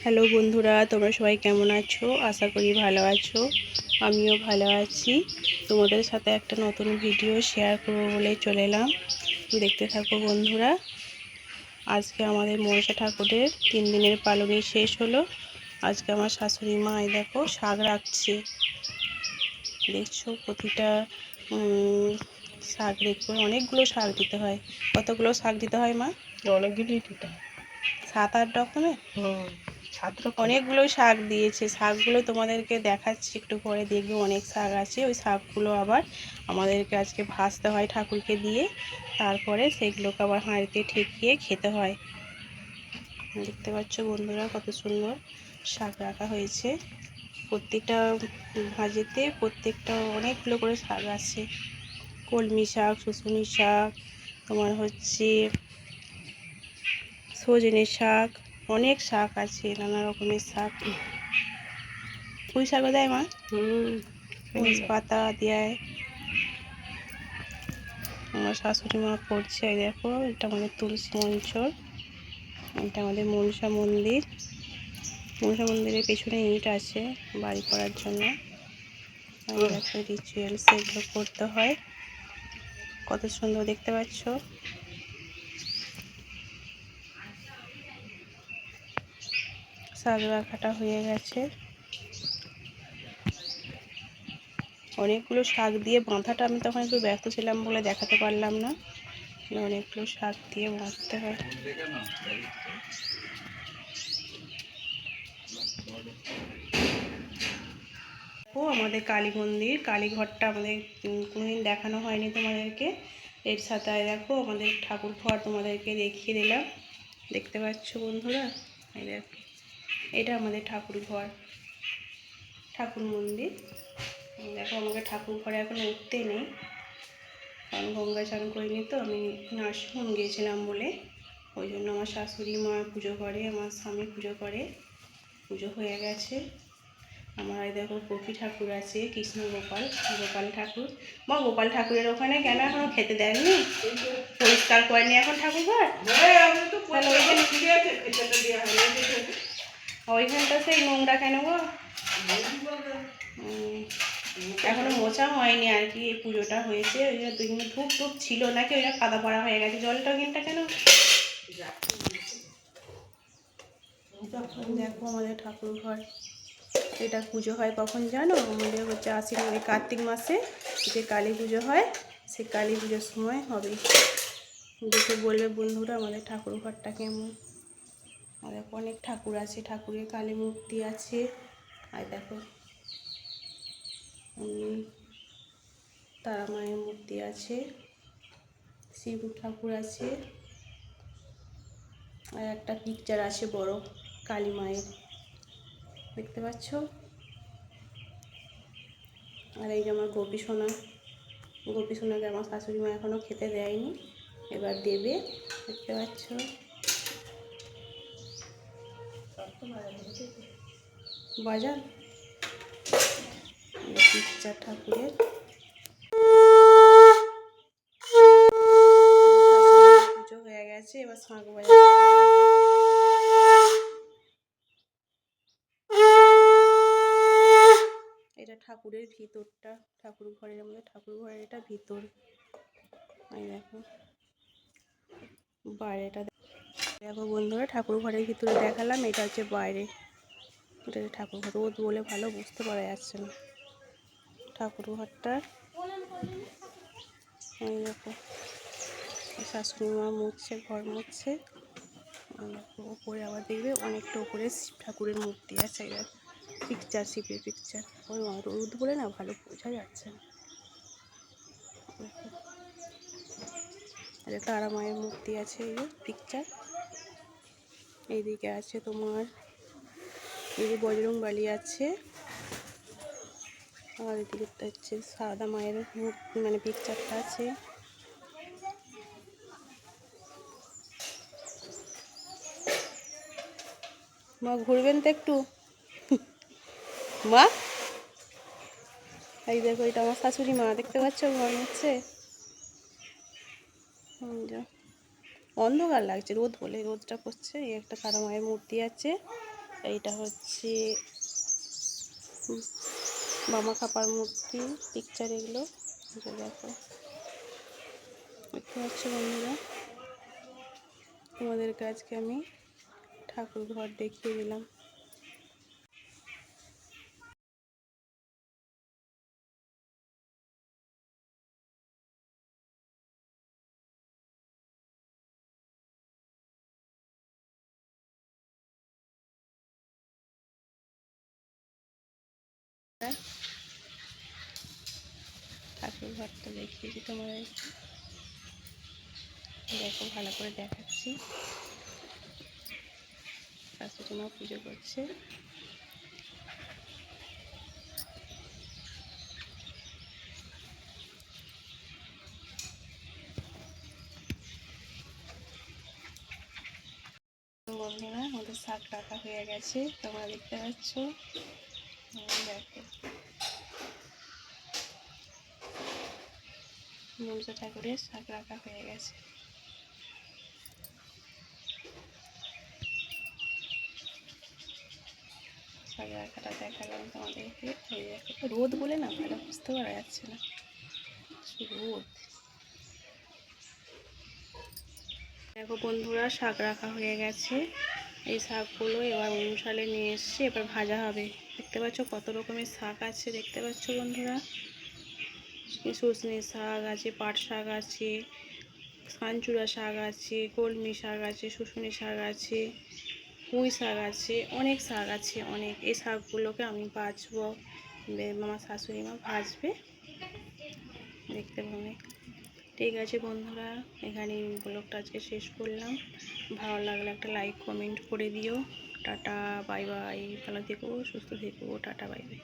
Hello বন্ধুরা, তোমরা সবাই কেমন আছো? আশা করি ভালো আছো। আমিও ভালো আছি। তোমাদের সাথে একটা নতুন ভিডিও শেয়ার করবো বলে চলে এলাম। দেখতে থাকো বন্ধুরা। আজকে আমাদের মনসা ঠাকুরের 3 দিনের পালনই শেষ হলো। আজকে আমার শাশুড়ি মা দেখো শাক রাখছে। দেখছো প্রতিটা শাক দেখো, অনেকগুলো শাক দিতে হয়। কতগুলো শাক দিতে হয় মা? অনেকগুলোই দিতে হয়। 7-8 রকমের। অনেকগুলো শাক দিয়েছে। শাকগুলো তোমাদেরকে দেখাচ্ছি, একটু পরে দেখবে। অনেক শাক আছে। ওই শাকগুলো আবার আমাদেরকে আজকে ভাজতে হয় ঠাকুরকে দিয়ে, তারপরে সেগুলোকে আবার হাঁড়িতে ঠেকিয়ে খেতে হয়। দেখতে পাচ্ছ বন্ধুরা কত সুন্দর শাক রাখা হয়েছে। প্রত্যেকটা ভাজেতে প্রত্যেকটা অনেকগুলো করে শাক আছে। কলমি শাক, শুশুনি শাক, তোমার হচ্ছে সজনে শাক, অনেক শাক আছে, নানা রকমের শাক। পুঁই শাকও দেয় মা, পুঁই পাতা দেয়। আমার শাশুড়ি মা করছে। দেখো, এটা আমাদের তুলসী মঞ্চ, এটা আমাদের মনসা মন্দির। মনসা মন্দিরের পেছনে ইট আছে বাড়ি করার জন্য। দেখো রিচুয়ালস এগুলো করতে হয়। কত সুন্দর দেখতে পাচ্ছ। শাক রাখাটা হয়ে গেছে। অনেকগুলো শাক দিয়ে বাঁধাটা আমি তখন একটু ব্যস্ত ছিলাম বলে দেখাতে পারলাম না। অনেকগুলো শাক দিয়ে বাঁধতে হয়। ও আমাদের কালী মন্দির, কালীঘরটা আমাদের কোনোদিন দেখানো হয়নি তোমাদেরকে। এর সাথে দেখো আমাদের ঠাকুর ঘর তোমাদেরকে দেখিয়ে দিলাম। দেখতে পাচ্ছ বন্ধুরা, এই দেখো এটা আমাদের ঠাকুর ঘর, ঠাকুর মন্দির। দেখো আমাকে ঠাকুর ঘরে এখন উঠতে নেই, কারণ গঙ্গা চান করিনি তো। আমি নার্সিংহোম গিয়েছিলাম বলে, ওই জন্য আমার শাশুড়ি মা পুজো করে, আমার স্বামী পুজো করে। পুজো হয়ে গেছে। আমার এই দেখো কপি ঠাকুর আছে, কৃষ্ণ গোপাল, গোপাল ঠাকুর। মা গোপাল ঠাকুরের ওখানে কেন এখনো খেতে দেননি? পরিষ্কার করেনি এখন ঠাকুর ঘর? ওইখানটা সেই নোংরা কেন গো? এখনো মোছা হয়নি আর কি। এই পুজোটা হয়েছে, ওই জন্য ধূপ টুপ ছিল নাকি, ওইটা কাদা পড়া হয়ে গেছে। জলটা ওইখানটা কেন? দেখো আমাদের ঠাকুর ঘর। এটা পুজো হয় কখন জানো? আমাদের হচ্ছে আশ্বিন ওই কার্তিক মাসে যে কালী পুজো হয়, সে কালী পুজোর সময় হবে। দেখে বলবে বন্ধুরা আমাদের ঠাকুর ঘরটা কেমন। আর দেখো অনেক ঠাকুর আছে, ঠাকুরের কালী মূর্তি আছে। আর দেখো তারা মায়ের মূর্তি আছে, শিব ঠাকুর আছে, আর একটা পিকচার আছে বড় কালী মায়ের, দেখতে পাচ্ছ। আর এই যে আমার গোপী সোনা, গোপী সোনাকে আমার শাশুড়ি মা এখনও খেতে দেয়নি, এবার দেবে। দেখতে পাচ্ছ বাজার পিকচার ঠাকুরের। পুজো হয়ে গেছে, এবার শাঁখ বাজাচ্ছে। এটা ঠাকুরের ভিতরটা, ঠাকুর ঘরের মধ্যে, ঠাকুর ঘরের এটা ভিতর। এই দেখো বাইরেটা দেখো বন্ধুরা, ঠাকুর ঘরের ভিতরে দেখালাম, এটা হচ্ছে বাইরে। এটা ঠাকুর ঘর, রোদ বলে ভালো বুঝতে পারা যাচ্ছে না ঠাকুর ঘরটা। এই দেখো শাশুড়ি মা মুছছে, ঘর মুছছে। উপরে আবার দেখবে অনেকটা উপরে শিব ঠাকুরের মূর্তি আছে। পিকচার, শিবের পিকচার। ওই রোদ বলে না ভালো বোঝা যাচ্ছে না। এটা তারা মায়ের মূর্তি আছে, এই যে পিকচার। এইদিকে আছে তোমার এই যে বজরংবলী আছে, আর এদিকে হচ্ছে সারদা মায়ের মূর্তি, মানে পিকচারটা আছে। মা ঘুরবেন তো একটু মা। এই দেখো এটা আমার শাশুড়ি মা, দেখতে পাচ্ছ ঘর হচ্ছে। অন্ধকার লাগছে রোদ বলে, রোদটা পড়ছে। এই একটা তারা মায়ের মূর্তি আছে, এইটা হচ্ছে বামা খাপার মূর্তি পিকচার, এগুলো যে দেখো দেখতে পাচ্ছ বন্ধুরা। তোমাদেরকে আজকে আমি ঠাকুর ঘর দেখিয়ে দিলাম। ঠাকুর ঘরটা দেখিয়েছি তোমাদের, দেখো ভালো করে দেখাচ্ছি। শাশুড়ি মা পুজো করছে। বন্ধুরা আমাদের শাক রাখা হয়ে গেছে, তোমরা দেখতে পাচ্ছ। দেখো মনসা ঠাকুরের শাক রাখা হয়ে গেছে। শাক রাখাটা দেখালাম তোমাদেরকে। এই দেখো রোদ বলে না ভালো বুঝতে পারা যাচ্ছে না, রোদ। দেখো বন্ধুরা শাক রাখা হয়ে গেছে। এই শাকগুলো এবার অনুসারে নিয়ে এসছে, এবার ভাজা হবে। দেখতে পাচ্ছ কত রকমের শাক আছে, দেখতে পাচ্ছ বন্ধুরা। সজনে শাক আছে, পাট শাক আছে, কাঞ্চুরা শাক আছে, কলমি শাক আছে, শুশুনি শাক আছে, পুঁই শাক আছে, অনেক শাক আছে অনেক। এই শাকগুলোকে আমি বাছবো, আমার শাশুড়ি মা ভাজবে, দেখতে পাবে। ঠিক আছে বন্ধুরা, এখানে ব্লগটা আজকে শেষ করলাম। ভালো লাগলে একটা লাইক কমেন্ট করে দিও। টাটা বাই বাই, ভালো থেকো সুস্থ থেকো, টাটা বাই বাই।